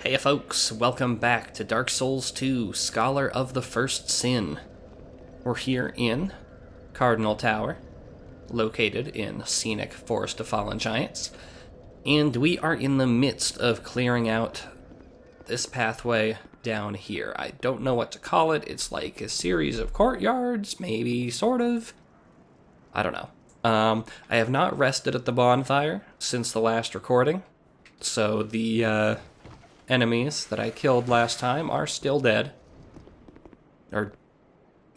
Hey folks, welcome back to Dark Souls 2, Scholar of the First Sin. We're here in Cardinal Tower, located in scenic Forest of Fallen Giants, and we are in the midst of clearing out this pathway down here. I don't know what to call it. It's like a series of courtyards, maybe, sort of. I don't know. I have not rested at the bonfire since the last recording, so the enemies that I killed last time are still dead. Or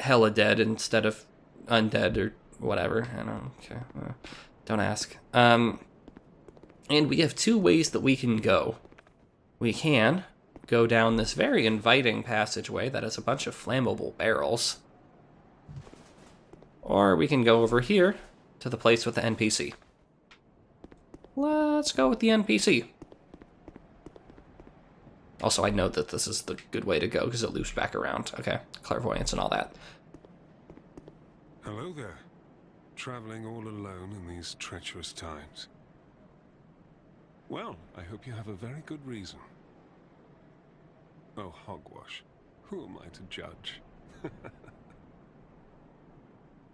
hella dead instead of undead or whatever. I don't care. Don't ask. And we have two ways that we can go. We can go down this very inviting passageway that has a bunch of flammable barrels. Or we can go over here to the place with the NPC. Let's go with the NPC. Also, I know that this is the good way to go because it loops back around. Okay, clairvoyance and all that. Hello there. Traveling all alone in these treacherous times. Well, I hope you have a very good reason. Oh, hogwash. Who am I to judge?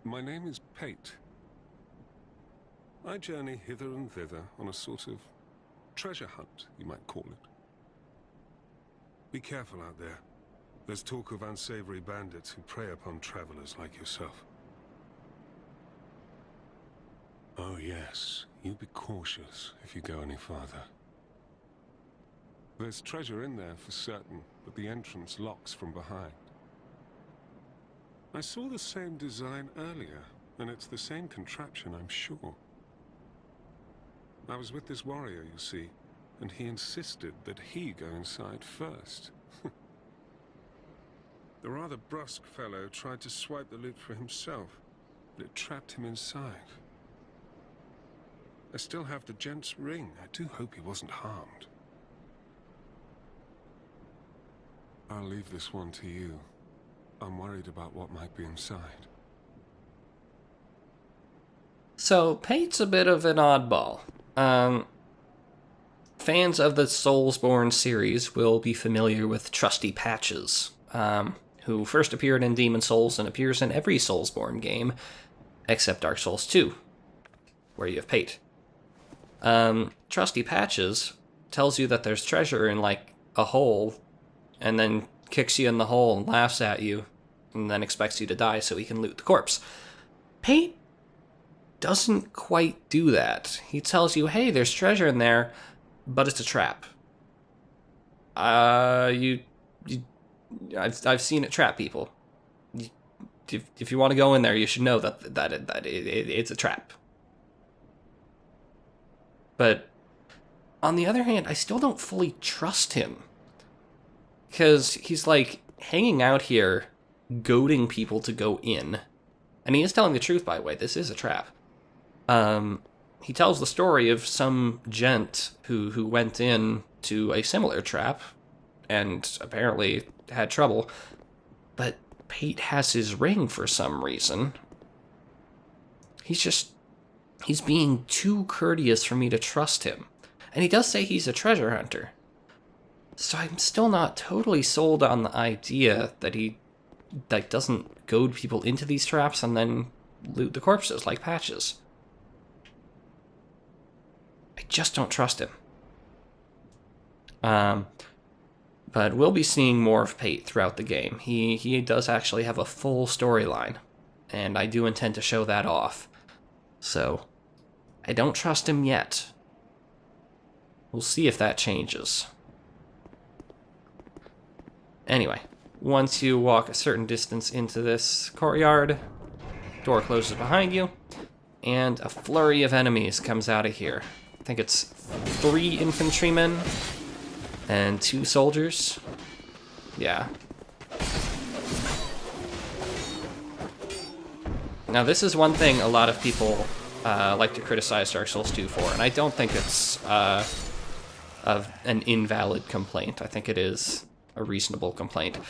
My name is Pate. I journey hither and thither on a sort of treasure hunt, you might call it. Be careful out there. There's talk of unsavory bandits who prey upon travelers like yourself. Oh yes, you be cautious if you go any farther. There's treasure in there for certain, but the entrance locks from behind. I saw the same design earlier, and it's the same contraption, I'm sure. I was with this warrior, you see, and he insisted that he go inside first. The rather brusque fellow tried to swipe the loot for himself, but it trapped him inside. I still have the gent's ring. I do hope he wasn't harmed. I'll leave this one to you. I'm worried about what might be inside. So, Pate's a bit of an oddball. Fans of the Soulsborne series will be familiar with Trusty Patches, who first appeared in Demon Souls and appears in every Soulsborne game, except Dark Souls 2, where you have Pate. Trusty Patches tells you that there's treasure in, like, a hole, and then kicks you in the hole and laughs at you, and then expects you to die so he can loot the corpse. Pate doesn't quite do that. He tells you, hey, there's treasure in there, but it's a trap. I've seen it trap people. If you want to go in there, you should know that it's a trap. But on the other hand, I still don't fully trust him. Because he's like hanging out here, goading people to go in. And he is telling the truth, by the way. This is a trap. He tells the story of some gent who went in to a similar trap and apparently had trouble. But Pate has his ring for some reason. He's being too courteous for me to trust him. And he does say he's a treasure hunter. So I'm still not totally sold on the idea that he doesn't goad people into these traps and then loot the corpses like Patches. I just don't trust him. But we'll be seeing more of Pate throughout the game. He does actually have a full storyline, and I do intend to show that off. So, I don't trust him yet. We'll see if that changes. Anyway, once you walk a certain distance into this courtyard, door closes behind you, and a flurry of enemies comes out of here. I think it's 3 infantrymen and 2 soldiers. Yeah. Now, this is one thing a lot of people like to criticize Dark Souls 2 for, and I don't think it's an invalid complaint. I think it is a reasonable complaint.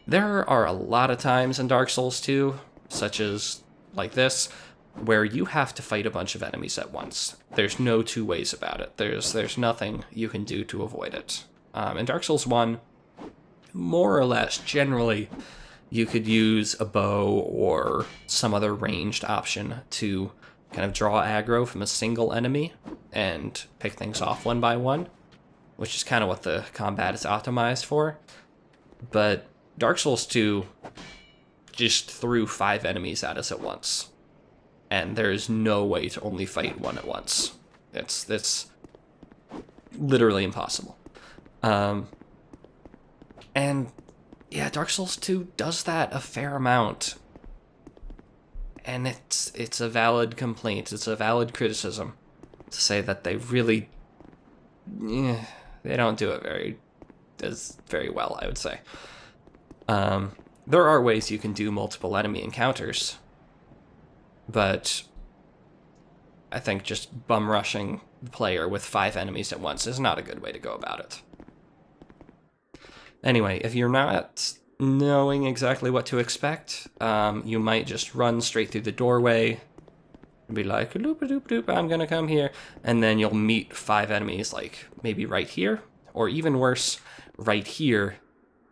There are a lot of times in Dark Souls 2, such as like this, where you have to fight a bunch of enemies at once. There's no two ways about it. There's nothing you can do to avoid it. In Dark Souls 1, more or less, generally, you could use a bow or some other ranged option to kind of draw aggro from a single enemy and pick things off one by one, which is kind of what the combat is optimized for. But Dark Souls 2 just threw 5 enemies at us at once, and there is no way to only fight one at once. It's literally impossible. And yeah, Dark Souls 2 does that a fair amount. And it's a valid complaint, it's a valid criticism to say that they really, they don't do it very well, I would say. There are ways you can do multiple enemy encounters, but I think just bum rushing the player with 5 enemies at once is not a good way to go about it. Anyway, if you're not knowing exactly what to expect, you might just run straight through the doorway and be like, doop, I'm gonna come here, and then you'll meet 5 enemies, like maybe right here, or even worse, right here,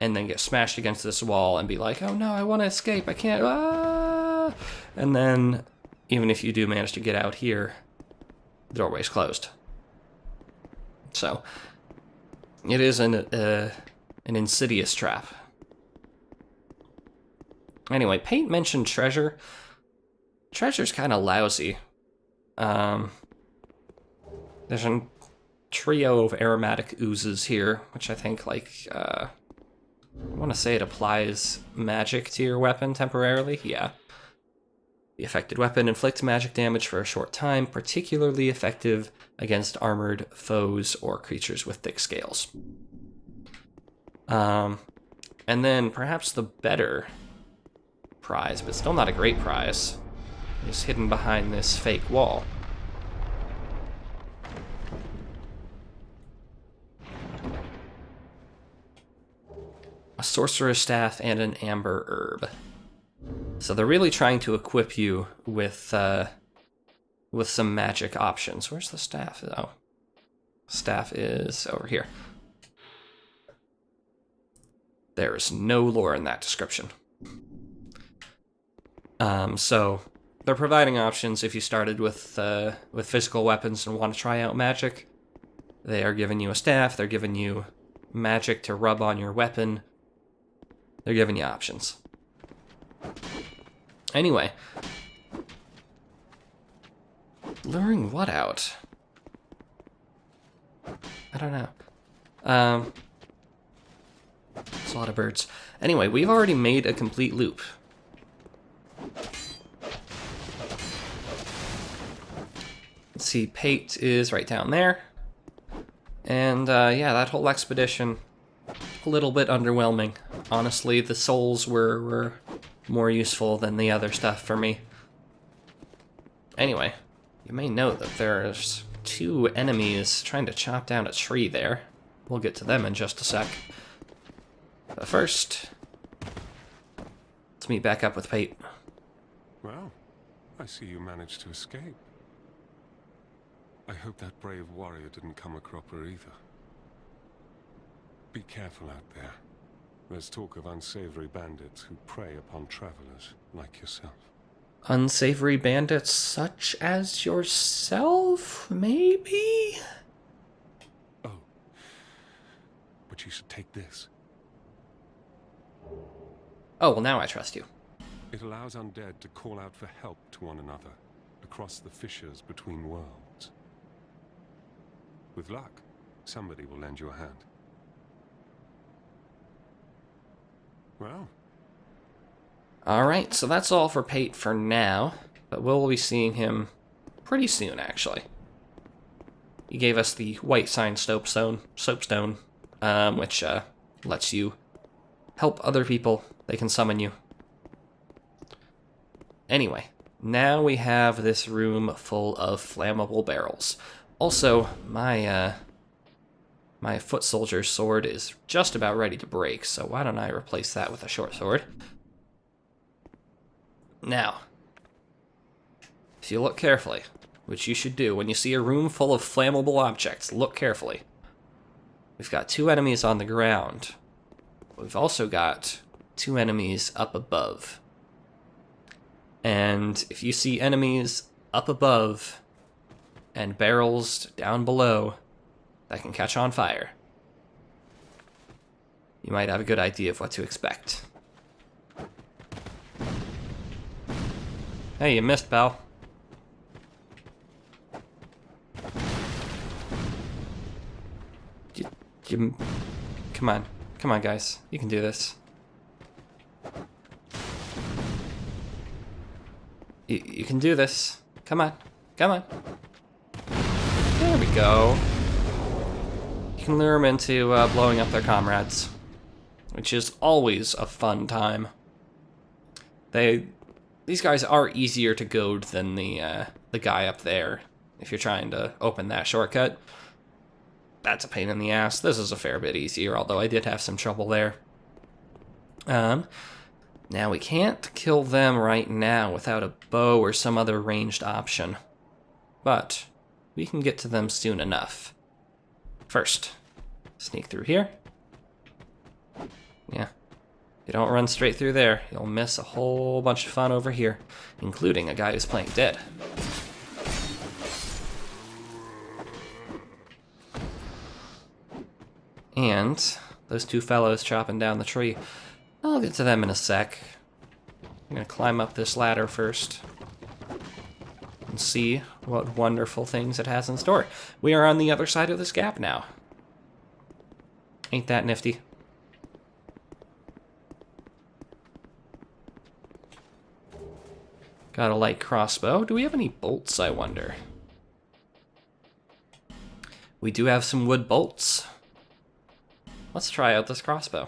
and then get smashed against this wall and be like, oh no, I want to escape, I can't, ah! And then, even if you do manage to get out here, the doorway's closed. So, it is an insidious trap. Anyway, Paint mentioned treasure. Treasure's kind of lousy. There's a trio of aromatic oozes here, which I think, I want to say it applies magic to your weapon temporarily. Yeah. The affected weapon inflicts magic damage for a short time, particularly effective against armored foes or creatures with thick scales. And then perhaps the better prize, but still not a great prize, is hidden behind this fake wall. A sorcerer's staff and an amber herb. So they're really trying to equip you with some magic options. Where's the staff? Oh, staff is over here. There's no lore in that description. So they're providing options if you started with physical weapons and want to try out magic. They are giving you a staff. They're giving you magic to rub on your weapon. They're giving you options. Anyway, luring what out? I don't know. It's a lot of birds. Anyway, we've already made a complete loop. Let's see, Pate is right down there. And yeah, that whole expedition, a little bit underwhelming. Honestly, the souls were more useful than the other stuff for me. Anyway, you may note that there's 2 enemies trying to chop down a tree there. We'll get to them in just a sec. But first, let's meet back up with Pate. Well, I see you managed to escape. I hope that brave warrior didn't come a cropper either. Be careful out there. There's talk of unsavory bandits who prey upon travelers like yourself. Unsavory bandits such as yourself, maybe? Oh, but you should take this. Oh, well, now I trust you. It allows undead to call out for help to one another across the fissures between worlds. With luck, somebody will lend you a hand. Well. Alright, so that's all for Pate for now, but we'll be seeing him pretty soon, actually. He gave us the white sign soapstone, which lets you help other people. They can summon you. Anyway, now we have this room full of flammable barrels. Also, my foot soldier's sword is just about ready to break, so why don't I replace that with a short sword? Now, if you look carefully, which you should do when you see a room full of flammable objects, look carefully. We've got 2 enemies on the ground. We've also got 2 enemies up above. And if you see enemies up above and barrels down below that can catch on fire, you might have a good idea of what to expect. Hey, you missed, pal. Come on. Come on, guys. You can do this. You can do this. Come on. Come on. There we go. You can lure them into blowing up their comrades, which is always a fun time. These guys are easier to goad than the guy up there. If you're trying to open that shortcut, that's a pain in the ass. This is a fair bit easier, although I did have some trouble there. Now we can't kill them right now without a bow or some other ranged option, but we can get to them soon enough. First, sneak through here. Yeah, you don't run straight through there. You'll miss a whole bunch of fun over here, including a guy who's playing dead. And those 2 fellows chopping down the tree. I'll get to them in a sec. I'm gonna climb up this ladder first and see what wonderful things it has in store. We are on the other side of this gap now. Ain't that nifty? Got a light crossbow. Do we have any bolts, I wonder? We do have some wood bolts. Let's try out this crossbow.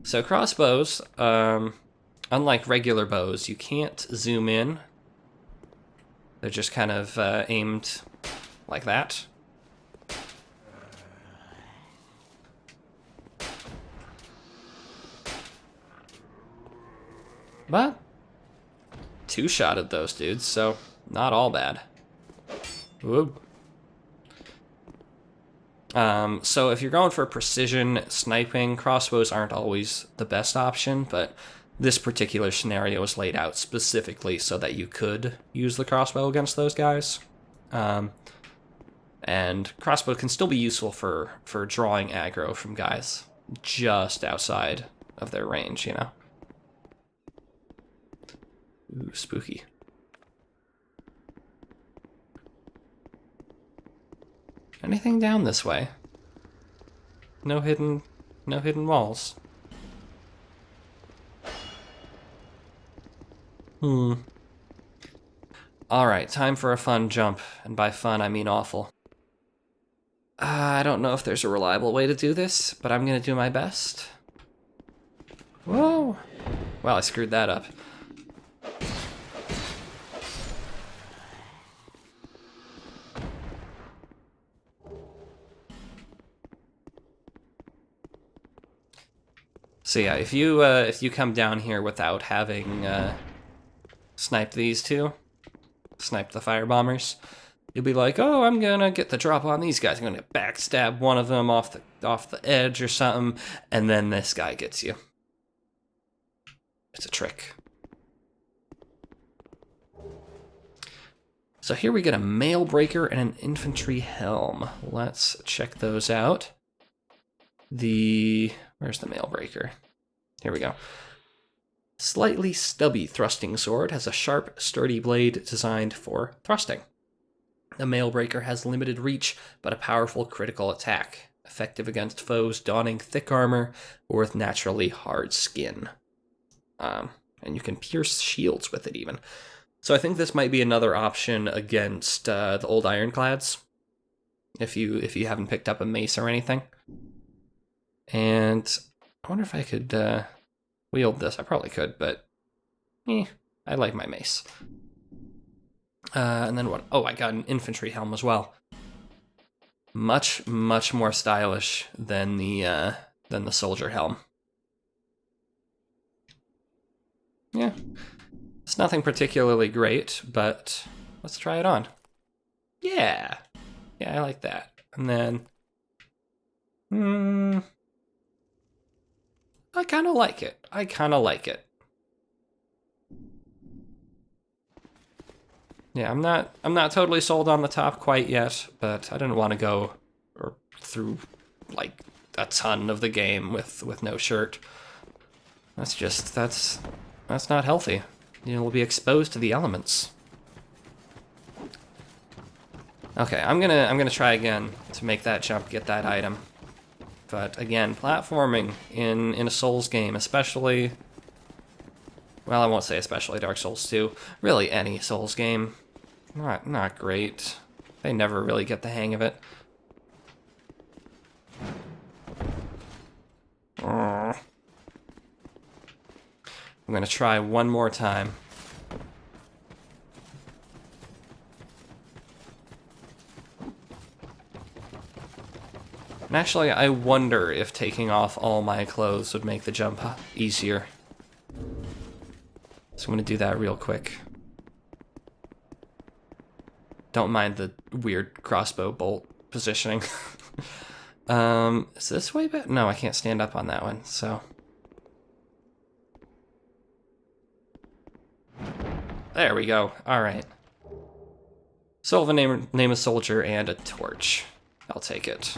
So crossbows, unlike regular bows, you can't zoom in. They're just kind of aimed like that. But 2-shotted those dudes, so not all bad. Whoop. So if you're going for precision sniping, crossbows aren't always the best option, but this particular scenario is laid out specifically so that you could use the crossbow against those guys. And crossbow can still be useful for drawing aggro from guys just outside of their range, you know? Ooh, spooky. Anything down this way? No hidden walls. Alright, time for a fun jump. And by fun, I mean awful. I don't know if there's a reliable way to do this, but I'm gonna do my best. Whoa! Well, I screwed that up. So yeah, if you come down here without having sniped these 2, sniped the firebombers, you'll be like, oh, I'm gonna get the drop on these guys. I'm gonna backstab one of them off the edge or something, and then this guy gets you. It's a trick. So here we get a mail breaker and an infantry helm. Let's check those out. Where's the mail breaker? Here we go. Slightly stubby thrusting sword, has a sharp, sturdy blade designed for thrusting. The mail breaker has limited reach, but a powerful critical attack, effective against foes donning thick armor or with naturally hard skin. And you can pierce shields with it even. So I think this might be another option against the old ironclads, if you haven't picked up a mace or anything. And I wonder if I could wield this. I probably could, but I like my mace. And then what? Oh, I got an infantry helm as well. Much, much more stylish than the soldier helm. Yeah, it's nothing particularly great, but let's try it on. Yeah, I like that. And then I kind of like it. I kind of like it. Yeah, I'm not totally sold on the top quite yet, but I didn't want to go through like a ton of the game with no shirt. That's not healthy. You'll be exposed to the elements. Okay, I'm gonna try again to make that jump, get that item. But again, platforming in a Souls game, especially, well, I won't say especially Dark Souls 2, really any Souls game, not great. They never really get the hang of it. I'm gonna try one more time. And actually, I wonder if taking off all my clothes would make the jump easier. So I'm gonna do that real quick. Don't mind the weird crossbow bolt positioning. Is this way better? No, I can't stand up on that one, so. There we go. Alright. Sylvan, name a soldier, and a torch. I'll take it.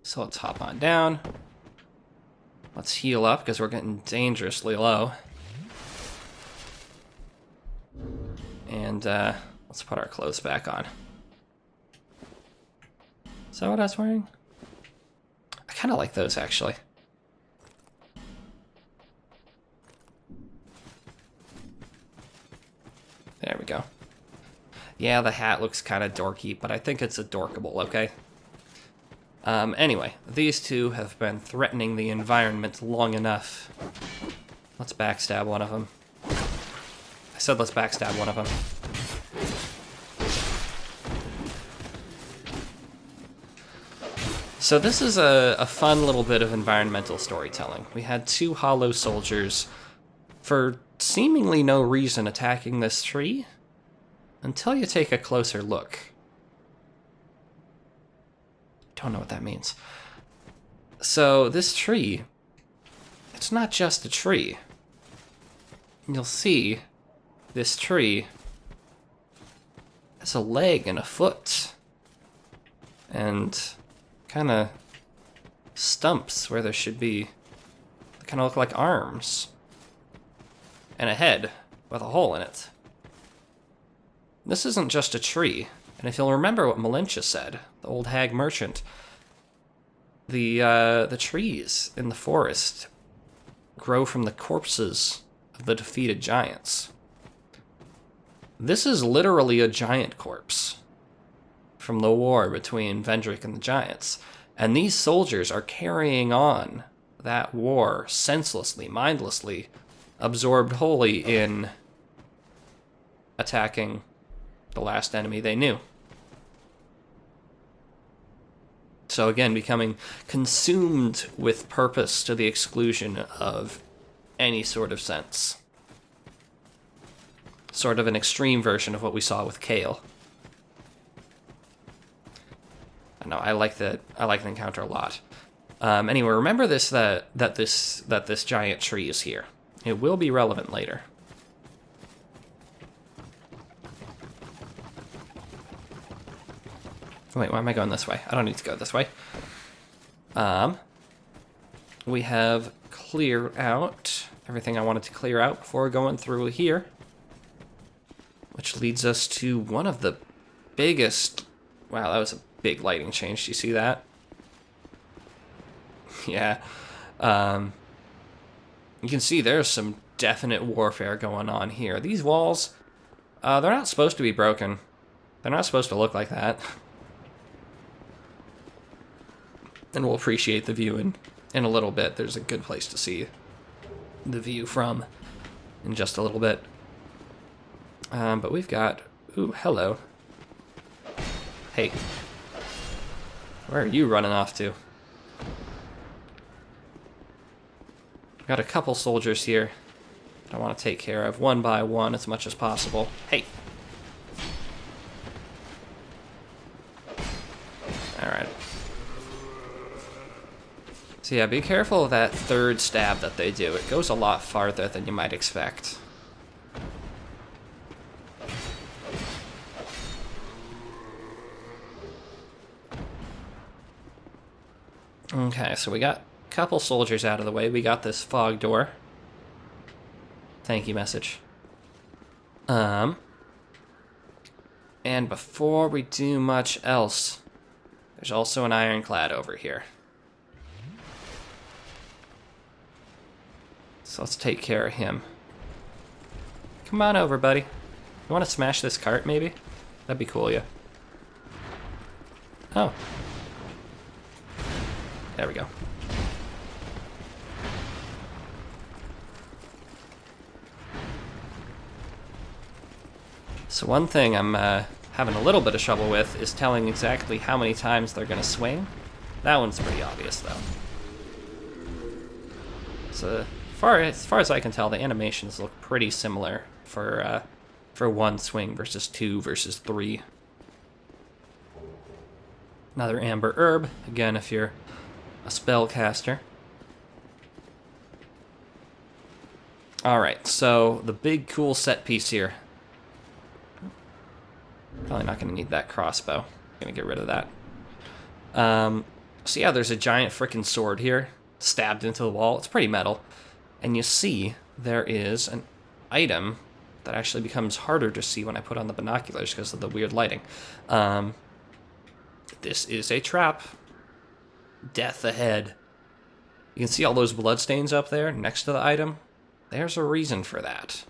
So let's hop on down. Let's heal up, because we're getting dangerously low. And, let's put our clothes back on. Is that what I was wearing? I kind of like those, actually. There we go. Yeah, the hat looks kind of dorky, but I think it's adorkable, okay? Anyway, these two have been threatening the environment long enough. Let's backstab one of them. I said let's backstab one of them. So this is a fun little bit of environmental storytelling. We had two hollow soldiers for seemingly no reason attacking this tree until you take a closer look. Don't know what that means. So this tree, it's not just a tree. You'll see this tree has a leg and a foot and kind of stumps where there should be, they kind of look like arms, and a head with a hole in it. This isn't just a tree, and if you'll remember what Malintia said, the old hag merchant, the trees in the forest grow from the corpses of the defeated giants. This is literally a giant corpse from the war between Vendrick and the giants. And these soldiers are carrying on that war senselessly, mindlessly, absorbed wholly in attacking the last enemy they knew. So again, becoming consumed with purpose to the exclusion of any sort of sense. Sort of an extreme version of what we saw with Kale. No, I like the encounter a lot. Anyway, remember this that this giant tree is here. It will be relevant later. Wait, why am I going this way? I don't need to go this way. We have clear out everything I wanted to clear out before going through here, which leads us to one of the biggest. Wow, that was a big lighting change. Do you see that? Yeah. You can see there's some definite warfare going on here. These walls, they're not supposed to be broken. They're not supposed to look like that. And we'll appreciate the view in a little bit. There's a good place to see the view from in just a little bit. But we've got... Ooh, hello. Hey. Where are you running off to? Got a couple soldiers here that I want to take care of one by one as much as possible. Hey! Alright. So yeah, be careful of that third stab that they do. It goes a lot farther than you might expect. Okay, so we got a couple soldiers out of the way. We got this fog door. Thank you message. And before we do much else, there's also an ironclad over here. So let's take care of him. Come on over, buddy. You want to smash this cart, maybe? That'd be cool, yeah. Oh. There we go. So one thing I'm having a little bit of trouble with is telling exactly how many times they're going to swing. That one's pretty obvious, though. So as far as I can tell, the animations look pretty similar for one swing versus 2 versus 3. Another amber herb, again if you're a spellcaster. Alright, so the big cool set piece here. Probably not going to need that crossbow. Going to get rid of that. So yeah, there's a giant frickin' sword here, stabbed into the wall. It's pretty metal. And you see there is an item that actually becomes harder to see when I put on the binoculars because of the weird lighting. This is a trap. Death ahead. You can see all those bloodstains up there next to the item. There's a reason for that.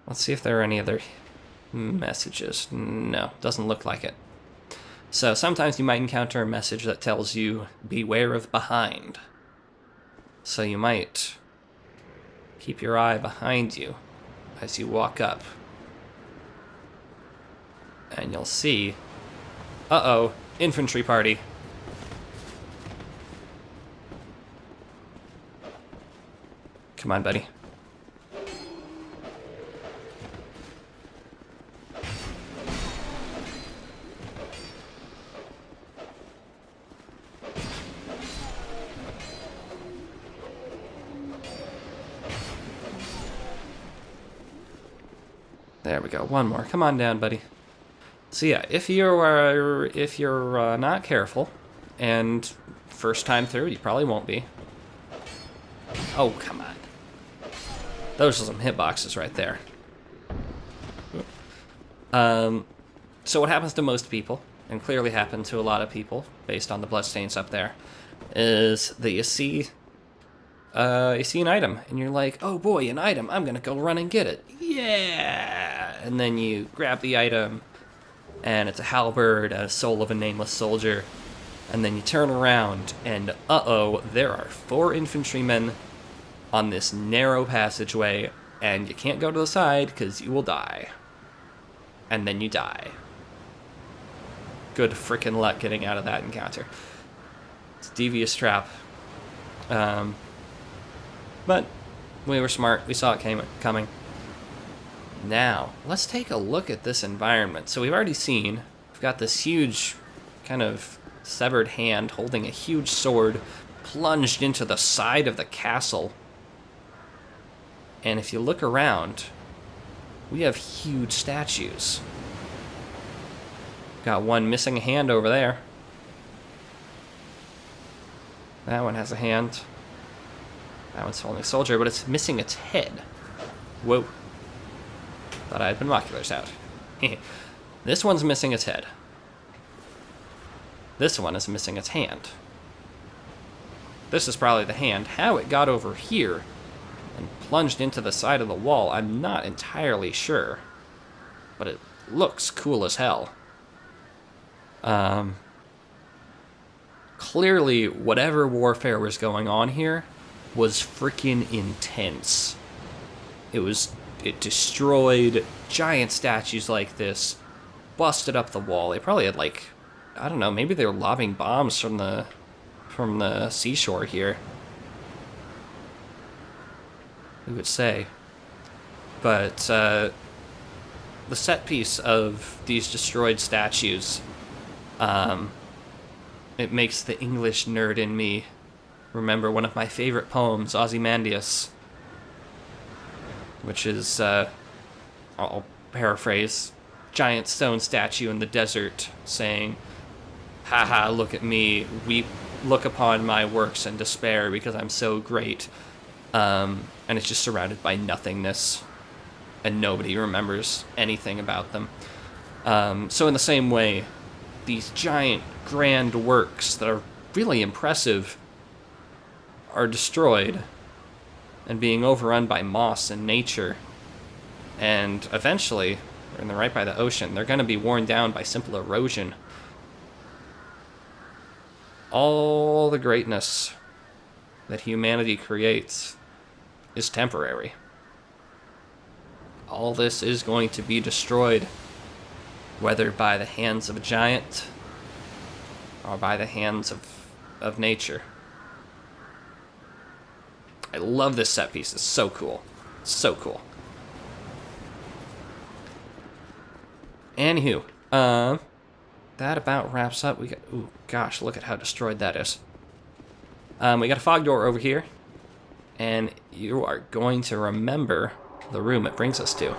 Let's see if there are any other messages. No, doesn't look like it. So sometimes you might encounter a message that tells you, beware of behind. So you might keep your eye behind you as you walk up. And you'll see, uh-oh, infantry party. Come on, buddy. There we go. One more. Come on down, buddy. So yeah, if you're not careful, and first time through, you probably won't be. Oh, come on. Those are some hitboxes right there. So what happens to most people, and clearly happened to a lot of people, based on the bloodstains up there, is that you see an item, and you're like, oh boy, an item, I'm gonna go run and get it. Yeah! And then you grab the item, and it's a halberd and a soul of a nameless soldier, and then you turn around, and uh-oh, there are 4 infantrymen on this narrow passageway, and you can't go to the side because you will die. And then you die. Good frickin' luck getting out of that encounter. It's a devious trap. But we were smart. We saw it coming. Now, let's take a look at this environment. So we've already seen, we've got this huge kind of severed hand holding a huge sword plunged into the side of the castle. And if you look around, we have huge statues. Got one missing a hand over there. That one has a hand. That one's holding a soldier, but it's missing its head. Whoa. Thought I had binoculars out. This one's missing its head. This one is missing its hand. This is probably the hand. How it got over here and plunged into the side of the wall, I'm not entirely sure. But it looks cool as hell. Clearly, whatever warfare was going on here was freaking intense. It destroyed giant statues like this, busted up the wall. They probably had, like, I don't know, maybe they were lobbing bombs from the seashore here. Who would say? But the set piece of these destroyed statues it makes the English nerd in me remember one of my favorite poems, Ozymandias, which is, I'll paraphrase, giant stone statue in the desert saying, haha, look at me, look upon my works and despair because I'm so great. And it's just surrounded by nothingness, and nobody remembers anything about them. So in the same way, these giant, grand works that are really impressive are destroyed and being overrun by moss and nature. And eventually, and they're right by the ocean, they're going to be worn down by simple erosion. All the greatness that humanity creates is temporary. All this is going to be destroyed, whether by the hands of a giant or by the hands of nature. I love this set piece. It's so cool. So cool. Anywho, that about wraps up. We got, ooh, gosh, look at how destroyed that is. We got a fog door over here, and you are going to remember the room it brings us to.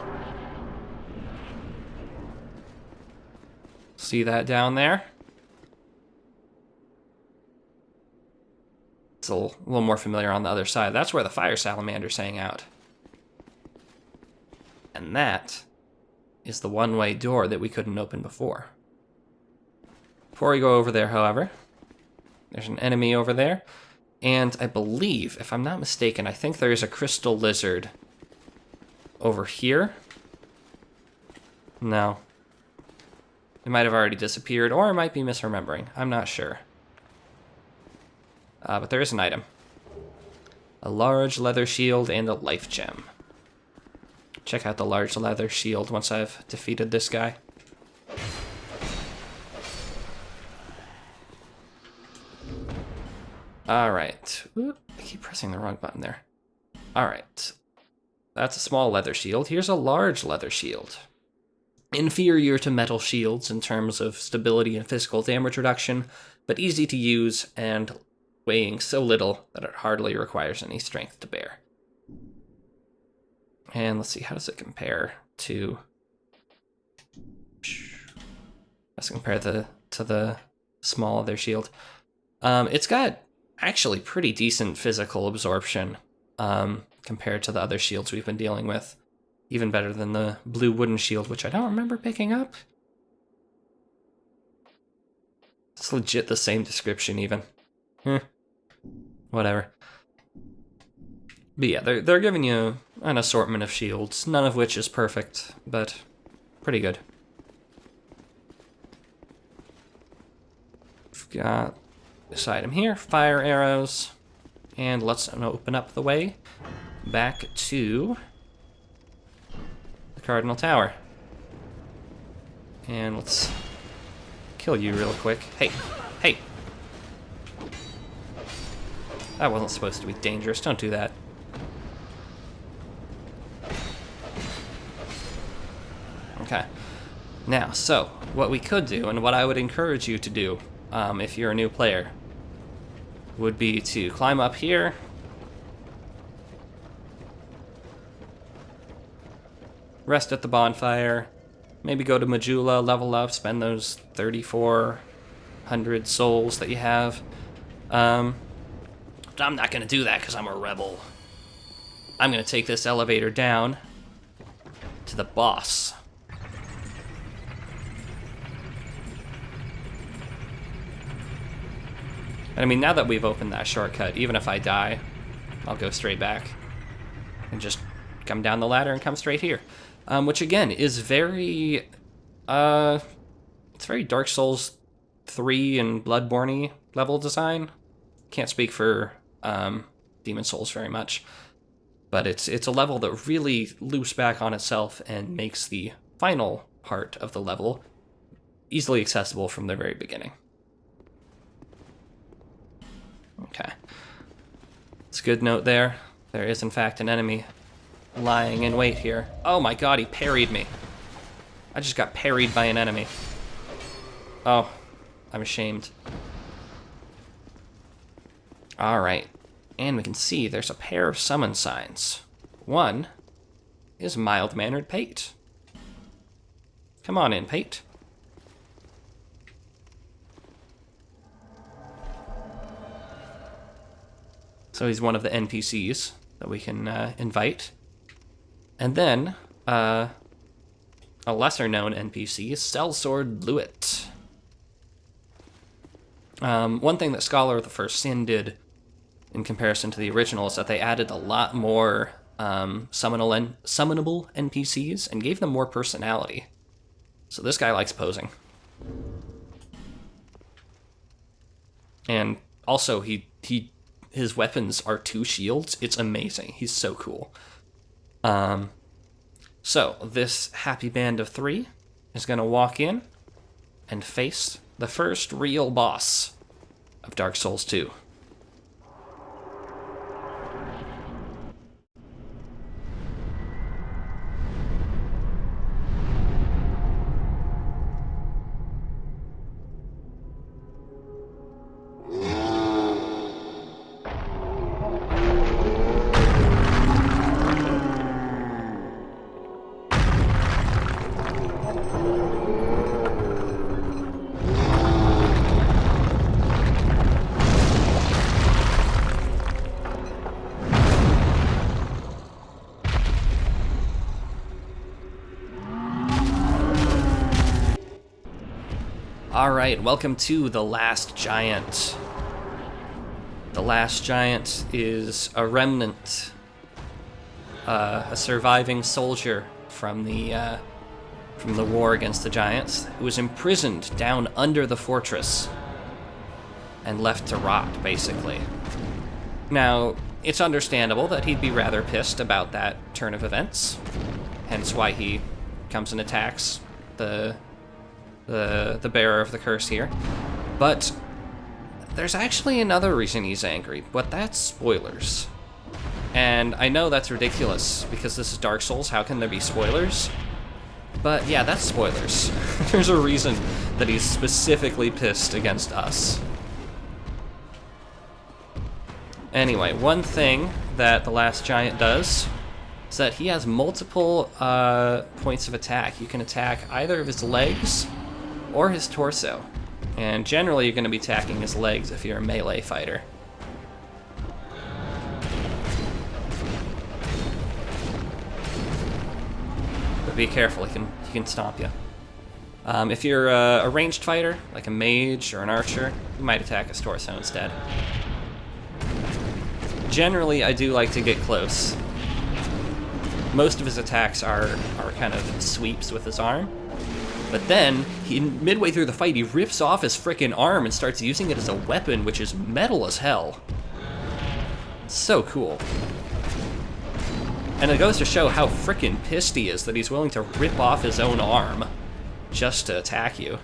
See that down there? It's a little more familiar on the other side. That's where the fire salamanders hang out. And that is the one-way door that we couldn't open before. Before we go over there, however, there's an enemy over there. And I believe, if I'm not mistaken, I think there's a crystal lizard over here. No. It might have already disappeared, or I might be misremembering. I'm not sure. But there is an item. A large leather shield and a life gem. Check out the large leather shield once I've defeated this guy. Alright. I keep pressing the wrong button there. Alright. That's a small leather shield. Here's a large leather shield. Inferior to metal shields in terms of stability and physical damage reduction, but easy to use and weighing so little that it hardly requires any strength to bear. And let's see, how does it compare to... Let's compare to the small leather shield. It's got actually pretty decent physical absorption compared to the other shields we've been dealing with. Even better than the blue wooden shield, which I don't remember picking up. It's legit the same description even. Whatever. But yeah, they're giving you an assortment of shields, none of which is perfect, but pretty good. We've got this item here, fire arrows, and let's open up the way back to the Cardinal Tower. And let's kill you real quick. Hey, hey! That wasn't supposed to be dangerous, don't do that. Okay. Now, so, what we could do, and what I would encourage you to do, if you're a new player, would be to climb up here, rest at the bonfire, maybe go to Majula, level up, spend those 3,400 souls that you have. But I'm not going to do that because I'm a rebel. I'm going to take this elevator down to the boss. And I mean, now that we've opened that shortcut, even if I die, I'll go straight back and just come down the ladder and come straight here. Which again is very, it's very Dark Souls 3 and Bloodborne level design. Can't speak for Demon Souls very much, but it's a level that really loops back on itself and makes the final part of the level easily accessible from the very beginning. Okay. It's a good note there. There is, in fact, an enemy lying in wait here. Oh my god, he parried me. I just got parried by an enemy. Oh, I'm ashamed. Alright, and we can see there's a pair of summon signs. One is mild-mannered Pate. Come on in, Pate. So he's one of the NPCs that we can invite. And then, a lesser-known NPC is Sellsword Luet. One thing that Scholar of the First Sin did in comparison to the original is that they added a lot more summonable NPCs and gave them more personality. So this guy likes posing. And also, his weapons are 2 shields. It's amazing. He's so cool. So this happy band of 3 is going to walk in and face the first real boss of Dark Souls 2. Alright, welcome to The Last Giant. The Last Giant is a remnant, a surviving soldier from the war against the Giants, who was imprisoned down under the fortress and left to rot, basically. Now, it's understandable that he'd be rather pissed about that turn of events, hence why he comes and attacks the bearer of the curse here. But there's actually another reason he's angry, but that's spoilers. And I know that's ridiculous, because this is Dark Souls, how can there be spoilers? But yeah, that's spoilers. There's a reason that he's specifically pissed against us. Anyway, one thing that the Last Giant does is that he has multiple points of attack. You can attack either of his legs or his torso. And generally you're going to be attacking his legs if you're a melee fighter. But be careful, he can stomp you. If you're a ranged fighter, like a mage or an archer, you might attack his torso instead. Generally, I do like to get close. Most of his attacks are kind of sweeps with his arm. But then, midway through the fight, he rips off his frickin' arm and starts using it as a weapon, which is metal as hell. So cool. And it goes to show how frickin' pissed he is that he's willing to rip off his own arm just to attack you.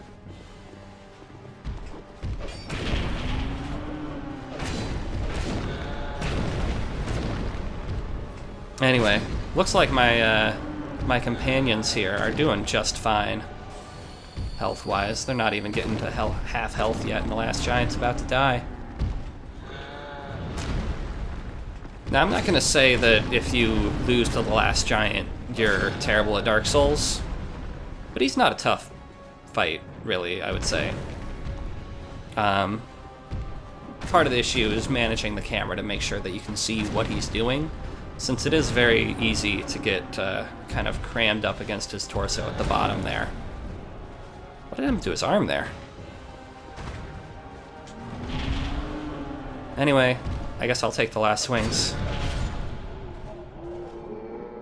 Anyway, looks like my companions here are doing just fine. Health-wise, they're not even getting to half health yet, and the Last Giant's about to die. Now, I'm not gonna say that if you lose to the Last Giant, you're terrible at Dark Souls, but he's not a tough fight, really, I would say. Part of the issue is managing the camera to make sure that you can see what he's doing, since it is very easy to get kind of crammed up against his torso at the bottom there. What did happen to his arm there? Anyway, I guess I'll take the last swings.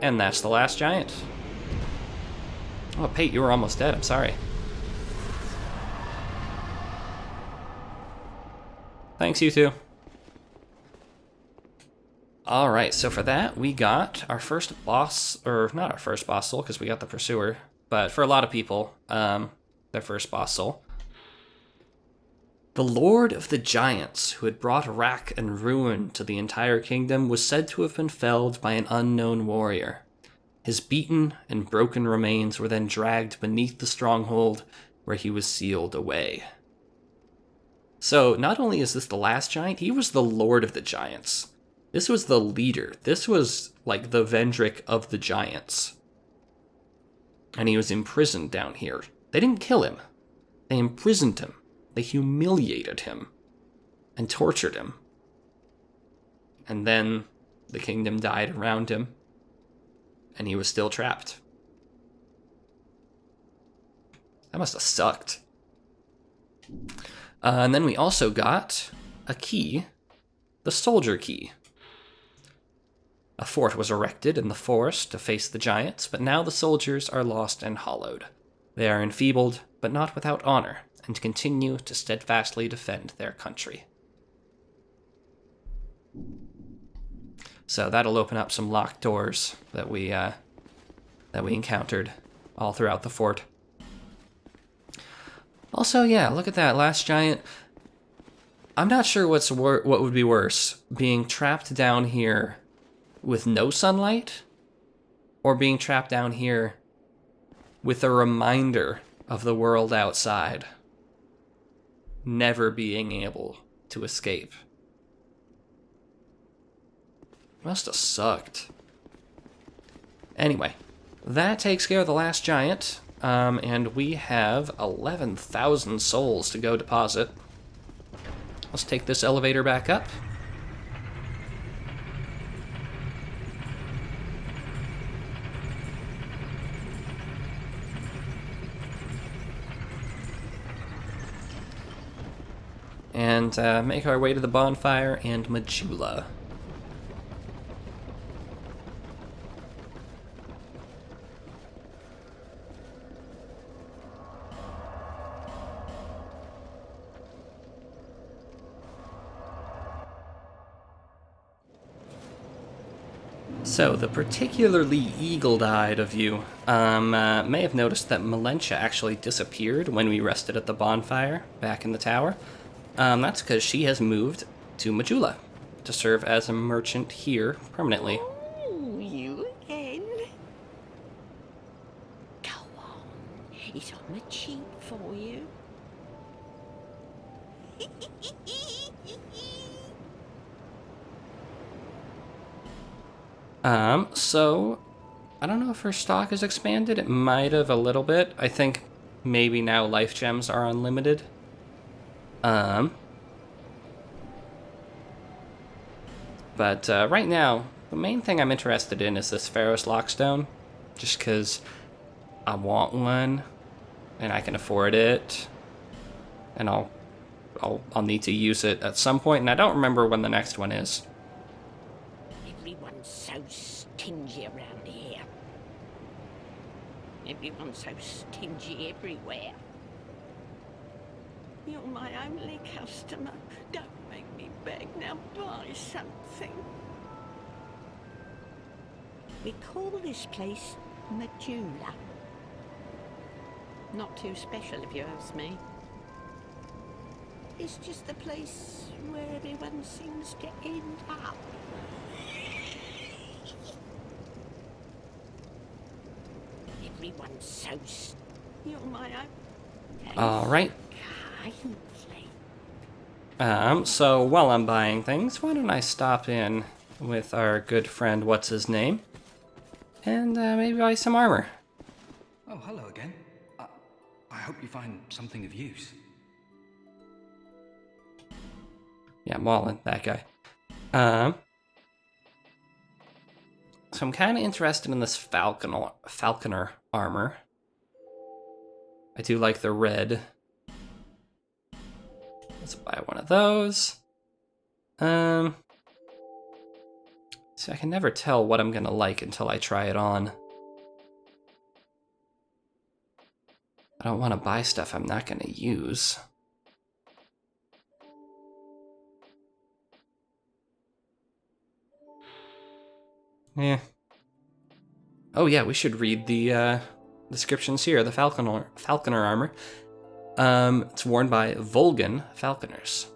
And that's the Last Giant. Oh, Pate, you were almost dead. I'm sorry. Thanks, you two. Alright, so for that, we got our first boss, or not our first boss soul, because we got the Pursuer, but for a lot of people, their first boss soul. The Lord of the Giants, who had brought wrack and ruin to the entire kingdom, was said to have been felled by an unknown warrior. His beaten and broken remains were then dragged beneath the stronghold, where he was sealed away. So not only is this the last giant, he was the lord of the giants. This was the leader. This was like the Vendrick of the giants. And he was imprisoned down here. They didn't kill him. They imprisoned him. They humiliated him and tortured him. And then the kingdom died around him, and he was still trapped. That must have sucked. And then we also got a key, the soldier key. A fort was erected in the forest to face the giants, but now the soldiers are lost and hollowed. They are enfeebled, but not without honor, and continue to steadfastly defend their country. So that'll open up some locked doors that we encountered all throughout the fort. Also, yeah, look at that last giant. I'm not sure what would be worse, being trapped down here with no sunlight, or being trapped down here with a reminder of the world outside, never being able to escape. Must have sucked. Anyway, that takes care of the last giant, and we have 11,000 souls to go deposit. Let's take this elevator back up. And make our way to the bonfire and Majula. So, the particularly eagle-eyed of you may have noticed that Melentia actually disappeared when we rested at the bonfire back in the tower. That's because she has moved to Majula to serve as a merchant here permanently. Oh, you again? Go on, it's on the cheap for you. So, I don't know if her stock is expanded. It might have a little bit. I think maybe now life gems are unlimited. But right now, the main thing I'm interested in is this Pharos Lockstone, just because I want one, and I can afford it, and I'll need to use it at some point, and I don't remember when the next one is. Everyone's so stingy around here. Everyone's so stingy everywhere. You're my only customer. Don't make me beg. Now buy something. We call this place Majula. Not too special if you ask me. It's just the place where everyone seems to end up. Everyone's so You're my own. Alright. So while I'm buying things, why don't I stop in with our good friend, what's his name, and maybe buy some armor. Oh, hello again. I hope you find something of use. Yeah, Mullen, that guy. So I'm kind of interested in this falconer armor. I do like the red. Let's buy one of those. So I can never tell what I'm gonna like until I try it on. I don't want to buy stuff I'm not gonna use. Yeah. Oh yeah, we should read the descriptions here. The falconer armor. It's worn by Volgan falconers.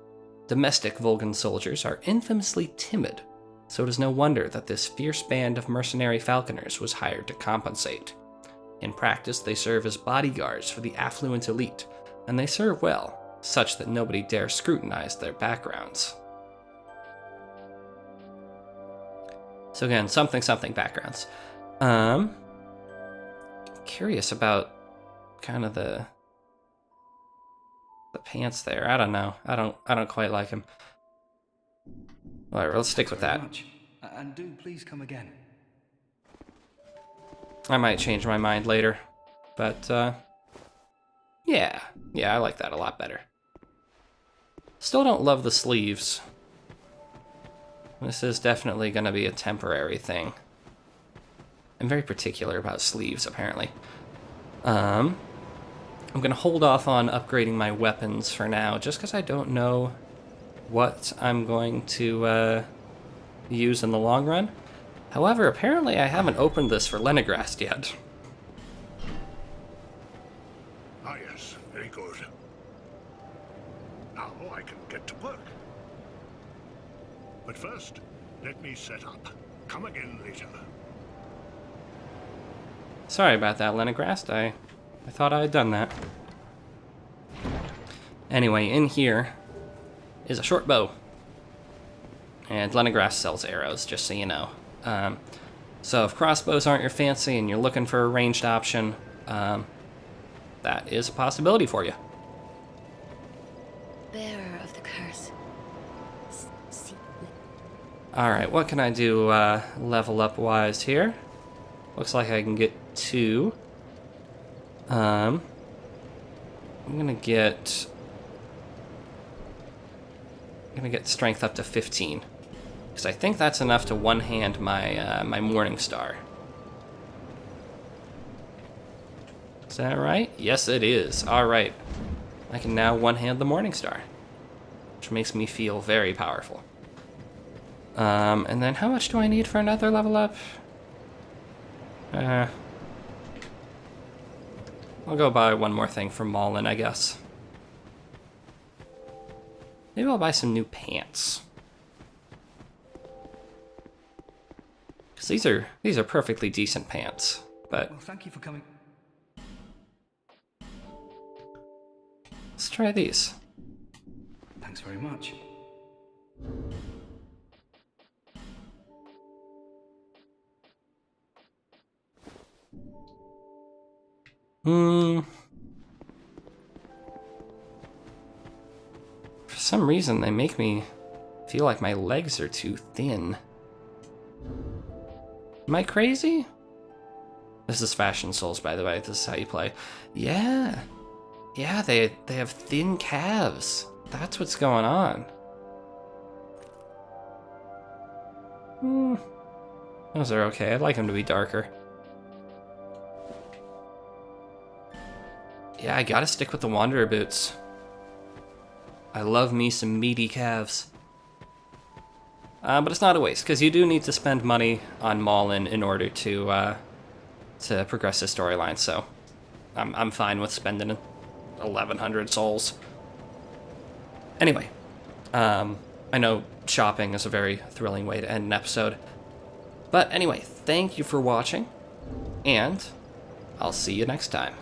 Domestic Volgan soldiers are infamously timid, so it is no wonder that this fierce band of mercenary falconers was hired to compensate. In practice, they serve as bodyguards for the affluent elite, and they serve well. such that nobody dare scrutinize their backgrounds. So again, something backgrounds. Curious about kind of the pants there. I don't know. I don't quite like them. All right, let's stick with that. Much. And do please come again. I might change my mind later, but yeah, I like that a lot better. Still don't love the sleeves. This is definitely going to be a temporary thing. I'm very particular about sleeves, apparently. I'm going to hold off on upgrading my weapons for now, just because I don't know what I'm going to use in the long run. However, apparently I haven't opened this for Lenegrast yet. Ah, yes, very good. Now I can get to work. But first, let me set up. Come again later. Sorry about that, Lenegrast. I thought I had done that. Anyway, in here is a short bow. And Lenegrast sells arrows, just so you know. So if crossbows aren't your fancy and you're looking for a ranged option, that is a possibility for you. Bearer of the curse. Alright, what can I do level up wise here? Looks like I can get 2. I'm gonna get strength up to 15. Because I think that's enough to one-hand my my Morning Star. Is that right? Yes, it is. Alright. I can now one-hand the Morning Star, which makes me feel very powerful. And then how much do I need for another level up? I'll go buy one more thing from Maulin, I guess. Maybe I'll buy some new pants. Because these are perfectly decent pants, but Well, thank you for coming. let's try these. Thanks very much. For some reason, they make me feel like my legs are too thin. Am I crazy? This is Fashion Souls, by the way. This is how you play. Yeah. Yeah, they have thin calves. That's what's going on. Those are okay. I'd like them to be darker. Yeah, I gotta stick with the Wanderer boots. I love me some meaty calves. But it's not a waste, because you do need to spend money on Maulin in order to progress the storyline, so I'm fine with spending 1,100 souls. Anyway, I know shopping is a very thrilling way to end an episode. But anyway, thank you for watching, and I'll see you next time.